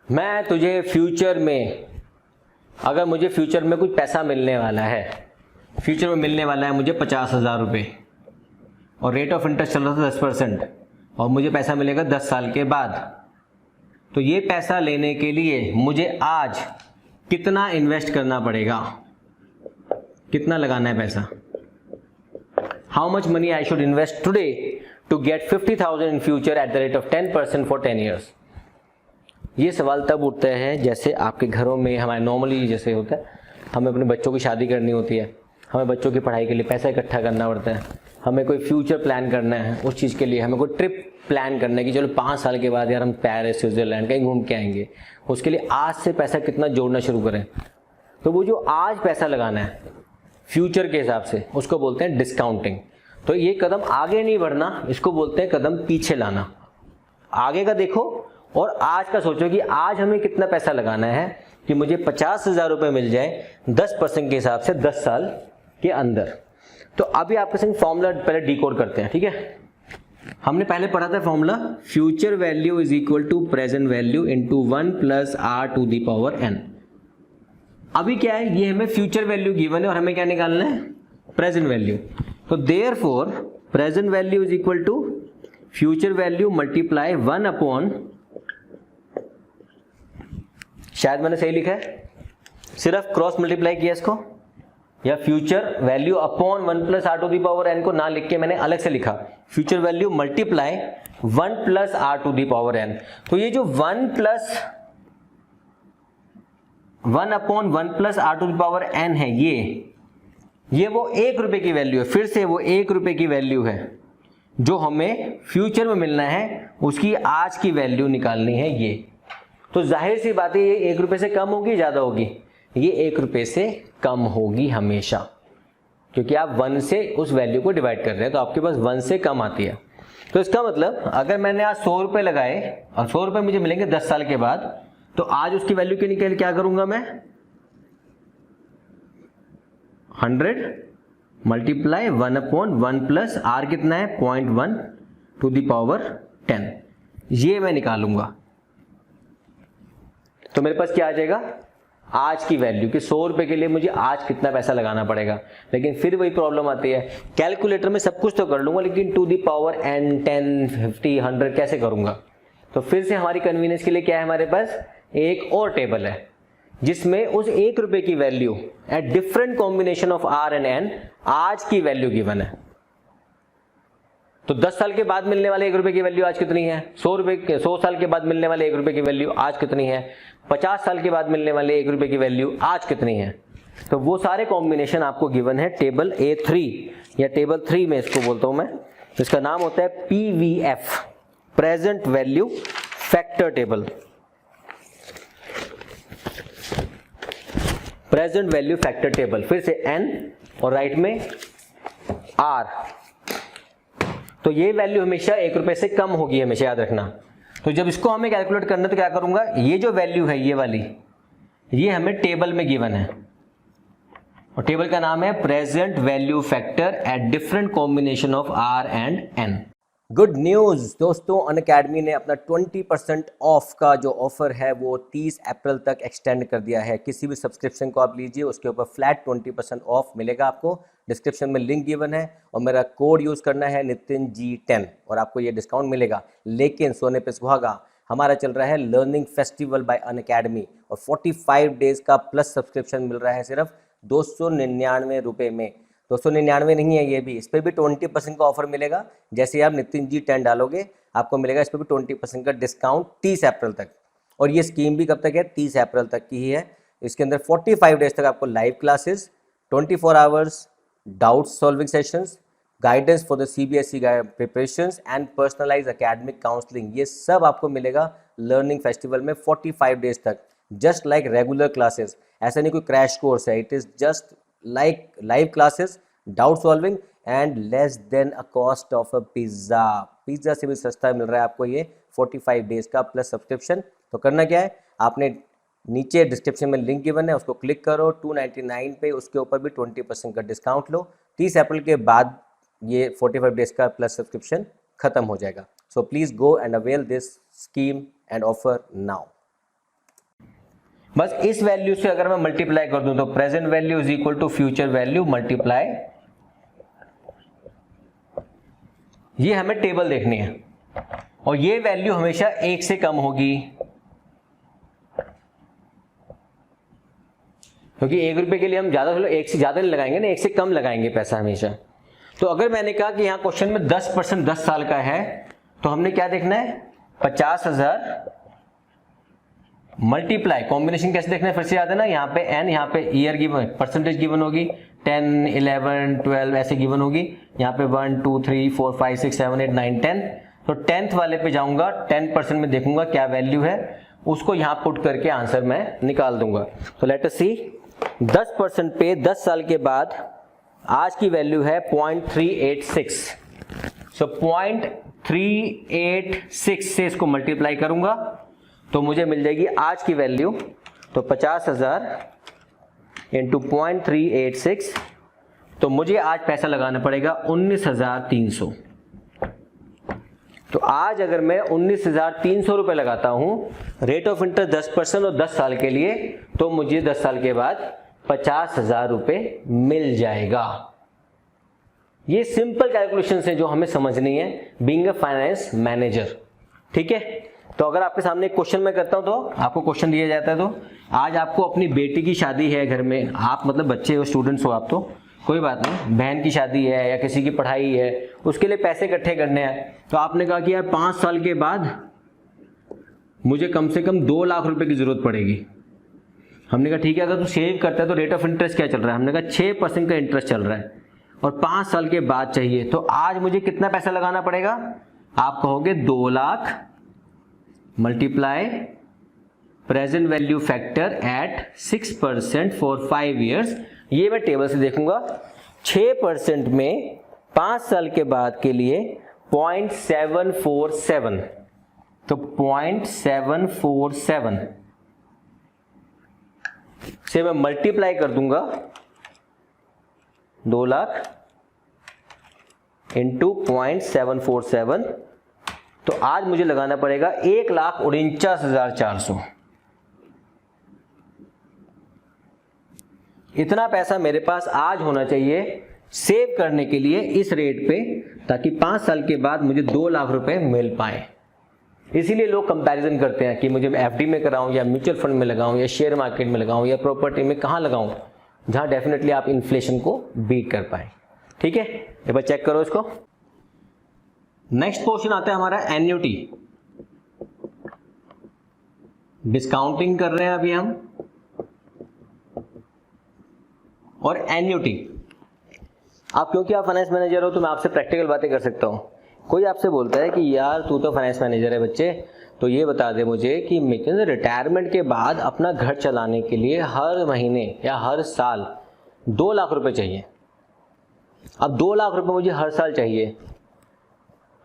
मैं तुझे फ्यूचर में, अगर मुझे फ्यूचर में कुछ पैसा मिलने वाला है, फ्यूचर में मिलने वाला है मुझे 50,000 रुपये और रेट ऑफ इंटरेस्ट चल रहा था 10% और मुझे पैसा मिलेगा 10 साल के बाद, तो ये पैसा लेने के लिए मुझे आज कितना इन्वेस्ट करना पड़ेगा, कितना लगाना है पैसा? How much money I should invest today to get 50,000 in future at the rate of 10% for 10 years. ये सवाल तब उठते हैं जैसे आपके घरों में हमारे नॉर्मली जैसे होता है, हमें अपने बच्चों की शादी करनी होती है, हमें बच्चों की पढ़ाई के लिए पैसा इकट्ठा करना पड़ता है, हमें कोई फ्यूचर प्लान करना है, उस चीज़ के लिए हमें कोई ट्रिप प्लान करना है कि चलो 5 साल के बाद यार हम पेरिस स्विट्जरलैंड कहीं घूम के आएंगे, उसके लिए आज से पैसा कितना जोड़ना शुरू करें। तो वो जो आज पैसा लगाना है फ्यूचर के हिसाब से, उसको बोलते हैं डिस्काउंटिंग। तो ये कदम आगे नहीं बढ़ना, इसको बोलते हैं कदम पीछे लाना। आगे का देखो और आज का सोचो कि आज हमें कितना पैसा लगाना है कि मुझे 50,000 रुपये मिल जाए 10% के हिसाब से 10 साल के अंदर। तो अभी आपके संग फॉर्मूला पहले डिकोड करते हैं, ठीक है। हमने पहले पढ़ा था formula, future value is equal to present value into 1 plus r to the power n। अभी क्या है, ये हमें फ्यूचर वैल्यू गिवन है और हमें क्या निकालना है, प्रेजेंट वैल्यू। तो therefore present value is equal to future value multiply 1 upon, शायद मैंने सही लिखा है, सिर्फ क्रॉस मल्टीप्लाई किया इसको, या future value upon 1 plus r to the power n को ना लिख के मैंने अलग से लिखा future value multiply 1 plus r to the power n। तो ये जो 1 upon 1 plus r to the power n है, ये वो 1 रुपए की वैल्यू है। फिर से वो 1 रुपए की वैल्यू है जो हमें फ्यूचर में मिलना है, उसकी आज की वैल्यू निकालनी है ये। तो जाहिर सी बात है ये 1 रुपए से कम होगी, ज्यादा होगी, ये 1 रुपए से कम होगी हमेशा, क्योंकि आप 1 से उस वैल्यू को डिवाइड कर रहे हैं, तो आपके पास 1 से कम आती है। तो इसका मतलब अगर मैंने आज 100 रुपए लगाए और 100 रुपए मुझे मिलेंगे 10 साल के बाद, तो आज उसकी वैल्यू के निकल क्या करूंगा मैं, 100 मल्टीप्लाई 1 अपॉन 1 प्लस r कितना है 0.1 टू द पावर 10, ये मैं निकालूंगा। तो मेरे पास क्या आ जाएगा, आज की वैल्यू कि 100 रुपए के लिए मुझे आज कितना पैसा लगाना पड़ेगा। लेकिन फिर वही प्रॉब्लम आती है, कैलकुलेटर में सब कुछ तो कर लूंगा लेकिन टू दी पावर n 10 50 100 कैसे करूंगा। तो फिर से हमारी कन्वीनियंस के लिए क्या है, हमारे पास एक और टेबल है जिसमें उस 1 रुपए की value eight different combination of r and n आज की वैल्यू गिवन है। तो 10 साल के बाद मिलने वाले 1 रुपए की वैल्यू आज कितनी है, 100 साल के बाद मिलने वाले 1 रुपए की वैल्यू आज कितनी है, 50 साल के बाद मिलने वाले 1 रुपए की वैल्यू आज कितनी है। तो वो सारे कॉम्बिनेशन आपको गिवन है टेबल A3 या टेबल 3 में इसको बोलता हूं मैं, इसका नाम होता है PVF, present value factor table, present value factor table. फिर से n और राइट में r, तो ये वैल्यू हमेशा 1 रुपए से कम होगी, हमेशा याद रखना। तो जब इसको हमें कैलकुलेट करना है तो क्या करूंगा, ये जो वैल्यू है ये वाली, ये हमें टेबल में गिवन है और टेबल का नाम है present value factor at different combination of r and n। Good news दोस्तों, अनअकैडमी ने अपना 20% ऑफ का जो ऑफर है वो 30 अप्रैल तक एक्सटेंड कर दिया है। किसी भी सब्सक्रिप्शन को आप लीजिए उसके ऊपर फ्लैट 20% ऑफ मिलेगा आपको। डिस्क्रिप्शन में लिंक गिवन है और मेरा कोड यूज़ करना है नितिन G10 और आपको ये डिस्काउंट मिलेगा। लेकिन सोने पे सुहागा, हमारा चल रहा है लर्निंग फेस्टिवल बाय अनअकैडमी और 45 डेज का प्लस सब्सक्रिप्शन मिल रहा है सिर्फ 299 रुपये में। 299 नहीं है ये भी, इस पर भी 20% का ऑफर मिलेगा। जैसे आप नितिन G10 डालोगे आपको मिलेगा इस पर भी 20% का डिस्काउंट 30 अप्रैल तक। और ये स्कीम भी कब तक है, 30 अप्रैल तक की ही है। इसके अंदर 45 डेज तक आपको live classes, 24 hours doubt solving sessions, guidance for the CBSE preparations and personalise academic counselling, ये सब आपको मिलेगा लर्निंग फेस्टिवल में 45 डेज तक, जस्ट लाइक रेगुलर क्लासेस। ऐसा नहीं कोई क्रैश कोर्स है, it is just like live classes, doubt solving and less than a cost of a pizza से भी सस्ता मिल रहा है आपको ये 45 डेज का प्लस सब्सक्रिप्शन। तो करना क्या है, आपने नीचे डिस्क्रिप्शन में लिंक गिवन है उसको क्लिक करो, 299 पे उसके ऊपर भी 20% का डिस्काउंट लो। 30 अप्रैल के बाद ये 45 डेज का प्लस सब्सक्रिप्शन खत्म हो जाएगा। So please go and avail this scheme and offer now. बस इस वैल्यू से अगर मैं मल्टीप्लाई कर दूं तो present value is equal to future value multiply, ये हमें टेबल देखनी है, और ये वैल्यू हमेशा 1 से कम होगी, क्योंकि 1 रुपए के लिए हम ज्यादा 1 से ज्यादा नहीं लगाएंगे ना, 1 से कम लगाएंगे पैसा हमेशा। तो अगर मैंने कहा कि यहाँ क्वेश्चन में 10% 10 साल का है, तो हमने क्या देखना है, 50,000 मल्टीप्लाई, कॉम्बिनेशन कैसे देखना है फिर से याद है ना, यहाँ पे n, यहाँ पे ईयर गिवन, परसेंटेज गिवन होगी, 10, 11, 12 ऐसे गिवन होगी, यहाँ पे 1, 2, 3, 4, 5, 6, 7, 8, 9, 10। तो 10th वाले पे जाऊंगा, 10% में देखूंगा क्या वैल्यू है, उसको यहाँ पुट करके आंसर मैं निकाल दूंगा। तो लेट अस सी, 10% पे 10 साल के बाद आज की वैल्यू है 0.386। सो 0.386 से इसको मल्टीप्लाई करूंगा तो मुझे मिल जाएगी आज की वैल्यू, तो 50,000 इंटू 0.386, तो मुझे आज पैसा लगाना पड़ेगा 19,300। तो आज अगर मैं 19,300 रुपए लगाता हूं, रेट ऑफ इंटरेस्ट 10% और 10 साल के लिए, तो मुझे 10 साल के बाद 50,000 रुपए मिल जाएगा। ये सिंपल कैलकुलेशन है जो हमें समझनी है बीइंग अ फाइनेंस मैनेजर। ठीक है, तो अगर आपके सामने एक क्वेश्चन मैं करता हूं, तो आपको क्वेश्चन दिया जाता है, तो आज आपको अपनी बेटी की शादी है घर में, आप मतलब बच्चे हो, स्टूडेंट्स हो आप, तो कोई बात नहीं, बहन की शादी है या किसी की पढ़ाई है, उसके लिए पैसे इकट्ठे करने हैं। तो आपने कहा कि यार 5 साल के बाद मुझे कम से कम 2 लाख रुपए की जरूरत पड़ेगी। हमने कहा ठीक है, अगर तू सेव करता है तो रेट ऑफ इंटरेस्ट क्या चल रहा है, हमने कहा 6% का इंटरेस्ट चल रहा है और 5 साल के बाद चाहिए, तो आज मुझे कितना पैसा लगाना पड़ेगा, आप कहोगे 2 lakh multiply present value factor at 6% for 5 years. ये मैं टेबल से देखूंगा, 6% में 5 साल के बाद के लिए 0.747, तो 0.747 से मैं मल्टीप्लाई कर दूंगा 2 लाख इंटू 0.747, तो आज मुझे लगाना पड़ेगा 1,49,400। इतना पैसा मेरे पास आज होना चाहिए सेव करने के लिए इस रेट पे, ताकि 5 साल के बाद मुझे 2 लाख रुपए मिल पाए। इसीलिए लोग कंपैरिजन करते हैं कि मुझे एफडी में कराऊं या म्यूचुअल फंड में लगाऊं या शेयर मार्केट में लगाऊं या प्रॉपर्टी में, कहां लगाऊं जहां डेफिनेटली आप इन्फ्लेशन को बीट कर पाए। ठीक है, एक बार चेक करो इसको। नेक्स्ट पोर्शन आता है हमारा एन्युटी। डिस्काउंटिंग कर रहे हैं अभी हम, और एन्युटी। आप क्योंकि आप फाइनेंस मैनेजर हो तो मैं आपसे प्रैक्टिकल बातें कर सकता हूं। कोई आपसे बोलता है कि यार तू तो फाइनेंस मैनेजर है बच्चे, तो ये बता दे मुझे कि मुझे रिटायरमेंट के बाद अपना घर चलाने के लिए हर महीने या हर साल 2 लाख रुपए चाहिए। अब 2 लाख रुपए मुझे हर साल चाहिए,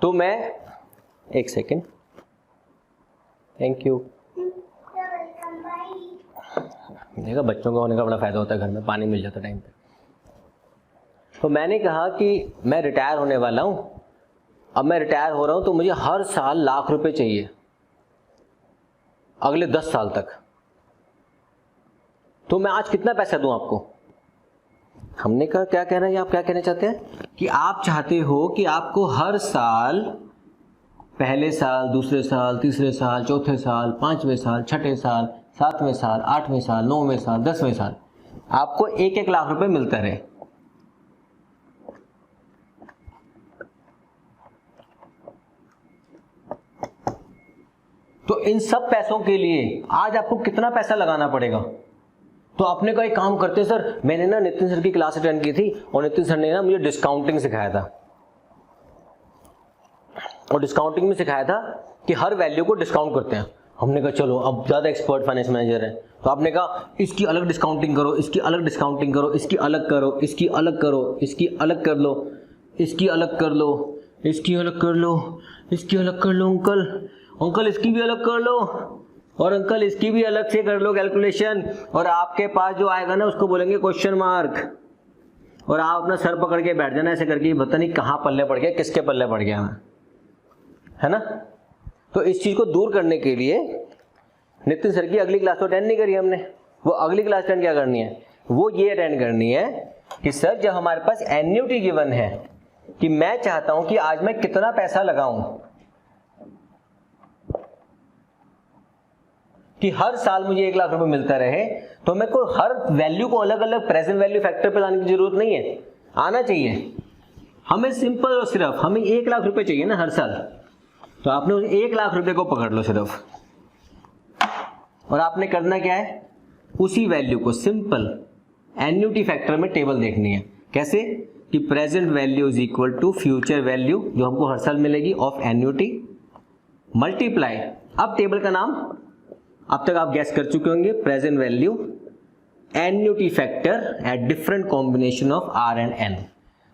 तो मैं, एक सेकेंड, थैंक यू। देखा, बच्चों का होने का बड़ा फायदा होता है, घर में पानी मिल जाता टाइम पे। तो मैंने कहा कि मैं रिटायर होने वाला हूं, अब मैं रिटायर हो रहा हूं तो मुझे हर साल लाख रुपए चाहिए अगले 10 साल तक। तो मैं आज कितना पैसा दूं आपको? हमने कहा क्या कहना है, आप क्या कहना चाहते हैं कि आप चाहते हो कि आपको हर साल, पहले साल, दूसरे साल, तीसरे साल, चौथे साल, 5वें साल, 6ठे साल, 7वें साल, 8वें साल, 9वें साल, 10वें साल आपको 1-1 लाख रुपए मिलता रहे। तो इन सब पैसों के लिए आज आपको कितना पैसा लगाना पड़ेगा? तो आपने कहा एक काम करते हैं सर, मैंने ना नितिन सर की क्लास अटेंड की थी और नितिन सर ने ना मुझे डिस्काउंटिंग सिखाया था, और डिस्काउंटिंग में सिखाया था कि हर वैल्यू को डिस्काउंट करते हैं। हमने कहा चलो, अब ज़्यादा एक्सपर्ट फाइनेंस मैनेजर है, तो आपने कहा इसकी अलग डिस्काउंटिंग करो, इसकी अलग डिस्काउंटिंग करो, इसकी अलग करो, इसकी अलग करो, इसकी अलग कर लो, इसकी अलग कर लो, इसकी अलग कर लो, इसकी अलग कर लो, अंकल इसकी भी अलग कर लो, और अंकल इसकी भी अलग से कर लो कैलकुलेशन, और आपके पास जो आएगा ना उसको बोलेंगे क्वेश्चन मार्क, और आप अपना सर पकड़ के बैठ जाना ऐसे करके, पता नहीं कहाँ पल्ले पड़ गया, किसके पल्ले पड़ गया, है ना। तो इस चीज को दूर करने के लिए नितिन सर की अगली क्लास तो अटेंड नहीं करी हमने, वो अगली क्लास अटेंड क्या करनी है, वो ये अटेंड करनी है कि सर जब हमारे पास एन्युटी गिवन है कि मैं चाहता हूं कि आज मैं कितना पैसा लगाऊं, कि हर साल मुझे 1 लाख रुपए मिलता रहे, तो मेरे को हर वैल्यू को अलग अलग प्रेजेंट वैल्यू फैक्टर पे लाने की जरूरत नहीं है, आना चाहिए हमें सिंपल और सिर्फ हमें 1 लाख रुपए चाहिए ना हर साल, तो आपने उस 1 लाख रुपए को पकड़ लो सिर्फ, और आपने करना क्या है, उसी वैल्यू को सिंपल एन्युटी फैक्टर में टेबल देखनी है। कैसे कि present value is equal to future value जो हमको हर साल मिलेगी ऑफ एन्युटी मल्टीप्लाई, अब टेबल का नाम अब तक आप गैस कर चुके होंगे, present value annuity factor at different combination of R and N.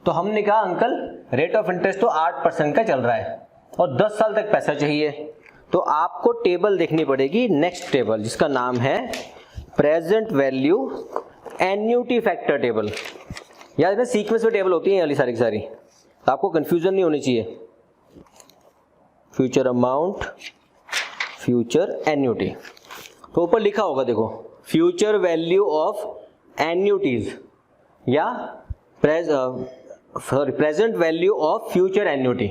तो हमने कहा अंकल रेट ऑफ इंटरेस्ट तो 8% का चल रहा है और 10 साल तक पैसा चाहिए, तो आपको टेबल देखनी पड़ेगी, नेक्स्ट टेबल जिसका नाम है present value annuity factor table. याद है सीक्वेंस में टेबल होती है वाली सारी की सारी, तो आपको कंफ्यूजन नहीं होनी चाहिए। फ्यूचर अमाउंट, फ्यूचर एन्युटी, तो ऊपर लिखा होगा देखो फ्यूचर वैल्यू ऑफ एन्युटीज या present value of future annuity,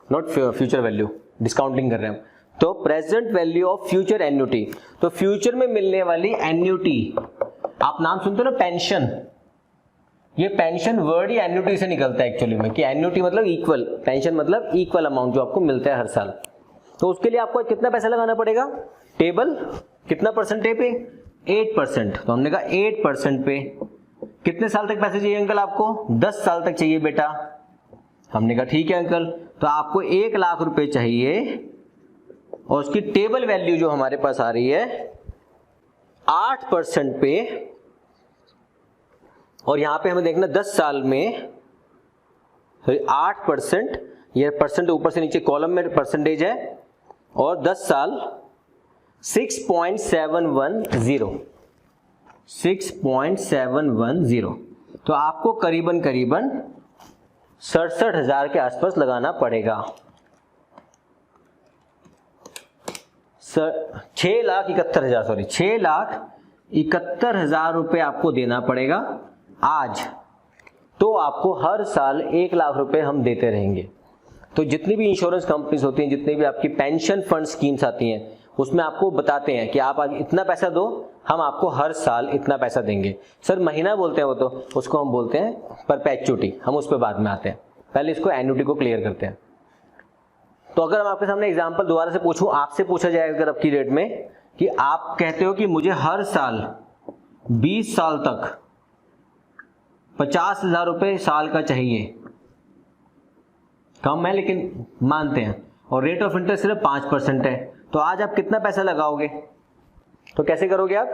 not future value, discounting कर रहे हैं हम, तो present value of future annuity. तो फ्यूचर में मिलने वाली एन्युटी, आप नाम सुनते हो ना पेंशन, ये पेंशन वर्ड ही एन्युटी से निकलता है एक्चुअली में, कि एन्युटी मतलब इक्वल, पेंशन मतलब इक्वल अमाउंट जो आपको मिलता है हर साल। तो उसके लिए आपको कितना पैसा लगाना पड़ेगा, टेबल कितना परसेंट पे, 8%, तो हमने कहा 8% पे कितने साल तक पैसे चाहिए अंकल आपको, 10 साल तक चाहिए बेटा। हमने कहा ठीक है अंकल, तो आपको 1 लाख रुपए चाहिए और उसकी टेबल वैल्यू जो हमारे पास आ रही है 8% पे, और यहां पे हमें देखना 10 साल में 8%, ये परसेंट ऊपर से नीचे कॉलम में परसेंटेज है, और 10 साल 6.710, 6.710, तो आपको करीबन 67,000 के आसपास लगाना पड़ेगा। 6,71,000 रुपए आपको देना पड़ेगा आज, तो आपको हर साल 1 लाख रुपए हम देते रहेंगे। तो जितनी भी इंश्योरेंस कंपनीज होती हैं, जितनी भी आपकी पेंशन फंड स्कीम्स आती हैं, उसमें आपको बताते हैं कि आप आज इतना पैसा दो, हम आपको हर साल इतना पैसा देंगे। सर महीना बोलते हैं वो, तो उसको हम बोलते हैं परपेचुटी, हम उस पर बाद में आते हैं, पहले इसको एन्युटी को क्लियर करते हैं। तो अगर हम आपके सामने एग्जांपल दोबारा से पूछूं, आपसे पूछा जाएगा अगर अब की डेट में कि आप कहते हो कि मुझे हर साल 20 साल तक 50,000 रुपए साल का चाहिए, कम है लेकिन मानते हैं, और रेट ऑफ इंटरेस्ट सिर्फ 5% है, तो आज आप कितना पैसा लगाओगे, तो कैसे करोगे आप,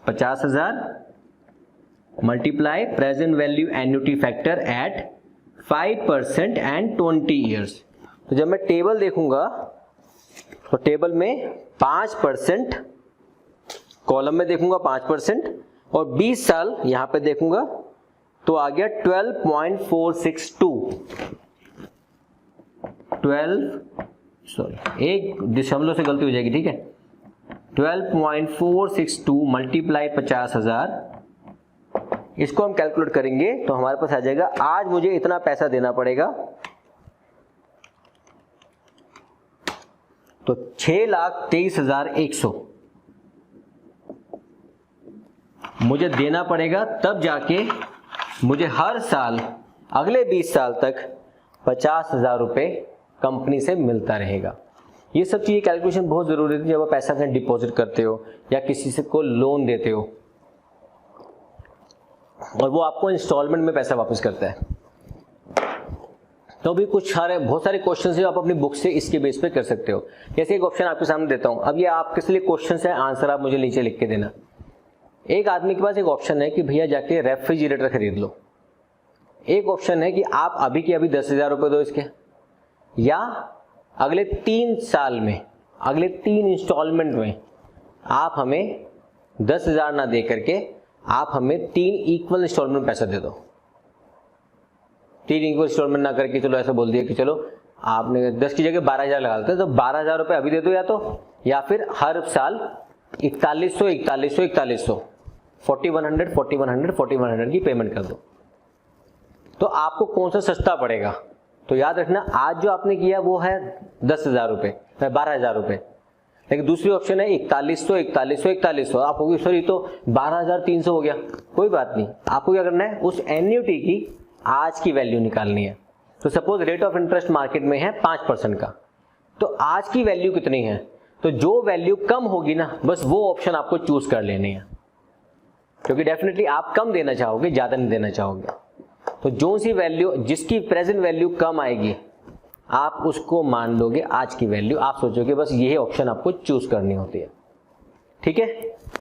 50,000 multiply present value annuity factor at 5% and 20 years. तो जब मैं टेबल देखूंगा तो टेबल में 5% कॉलम में देखूंगा 5%, और 20 साल यहां पे देखूंगा तो आ गया 12.462, एक दशमलव से गलती हो जाएगी, ठीक है, 12.462 मल्टीप्लाई 50,000, इसको हम कैलकुलेट करेंगे तो हमारे पास आ जाएगा आज मुझे इतना पैसा देना पड़ेगा, तो 6,23,100 मुझे देना पड़ेगा, तब जाके मुझे हर साल अगले 20 साल तक 50,000 रुपए कंपनी से मिलता रहेगा। ये सब चीजें कैलकुलेशन बहुत जरूरी है जब आप पैसा कहीं डिपॉजिट करते हो या किसी से को लोन देते हो, और वो आपको इंस्टॉलमेंट में पैसा वापस करता है। तो भी बहुत सारे क्वेश्चन है आप अपनी बुक से इसके बेस पे कर सकते हो। जैसे एक ऑप्शन आपके सामने देता हूं, अब ये आपके लिए क्वेश्चन है, आंसर आप मुझे नीचे लिख के देना। एक आदमी के पास एक ऑप्शन है कि भैया जाके रेफ्रिजरेटर खरीद लो, एक ऑप्शन है कि आप अभी के अभी 10,000 रुपए दो इसके, या अगले 3 साल में अगले 3 इंस्टॉलमेंट में आप हमें 10,000 ना दे करके आप हमें 3 इक्वल इंस्टॉलमेंट में पैसा दे दो। 3 इक्वल इंस्टॉलमेंट ना करके चलो ऐसा बोल दिया कि चलो आपने 10 की जगह 12,000 लगा देते, तो 12,000 रुपए अभी दे दो, या फिर हर साल 4100 4100 4100 4100 4100 4100 की पेमेंट कर दो। तो आपको कौन सा सस्ता पड़ेगा? तो याद रखना आज जो आपने किया वो है 10,000 रुपये 12,000 रुपये, लेकिन दूसरी ऑप्शन है 4100 4100 4100। आप होगी सर ये तो 12,300 हो गया। कोई बात नहीं, आपको क्या करना है उस एन्युटी की आज की वैल्यू निकालनी है। तो suppose rate of interest market में है 5% का, तो आज की वैल्यू कितनी है? तो जो वैल्यू कम होगी ना बस वो ऑप्शन आपको चूज कर लेनी है, क्योंकि डेफिनेटली आप कम देना चाहोगे, ज्यादा नहीं देना चाहोगे। तो जो सी वैल्यू जिसकी प्रेजेंट वैल्यू कम आएगी आप उसको मान लोगे आज की वैल्यू, आप सोचोगे बस यही ऑप्शन आपको चूज करनी होती है। ठीक है।